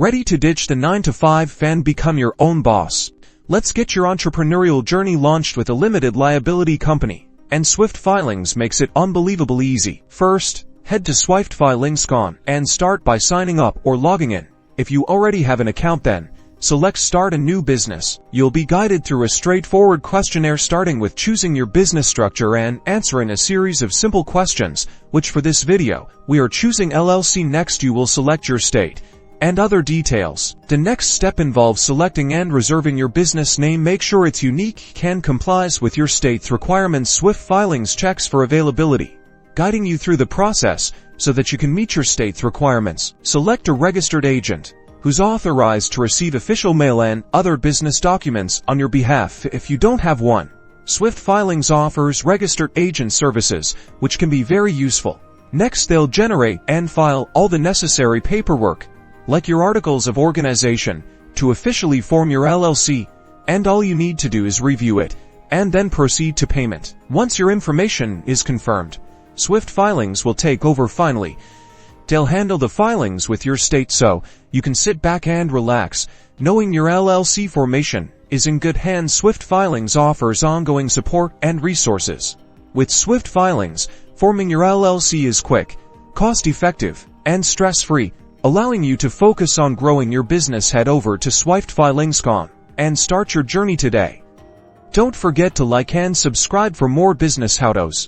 Ready to ditch the 9-to-5 and become your own boss? Let's get your entrepreneurial journey launched with a limited liability company. And Swyft Filings makes it unbelievably easy. First, head to swyftfilings.com and start by signing up or logging in. If you already have an account, then select Start a New Business. You'll be guided through a straightforward questionnaire starting with choosing your business structure and answering a series of simple questions, which for this video, we are choosing LLC. Next, you will select your state and other details. The next step involves selecting and reserving your business name. Make sure it's unique and complies with your state's requirements. Swyft Filings checks for availability, guiding you through the process so that you can meet your state's requirements. Select a registered agent who's authorized to receive official mail and other business documents on your behalf if you don't have one. Swyft Filings offers registered agent services, which can be very useful. Next, they'll generate and file all the necessary paperwork, like your articles of organization, to officially form your LLC, and all you need to do is review it, and then proceed to payment. Once your information is confirmed, Swyft Filings will take over. Finally, they'll handle the filings with your state, so you can sit back and relax, knowing your LLC formation is in good hands. Swyft Filings offers ongoing support and resources. With Swyft Filings, forming your LLC is quick, cost-effective, and stress-free, allowing you to focus on growing your business. Head over to swyftfilings.com and start your journey today. Don't forget to like and subscribe for more business how-tos.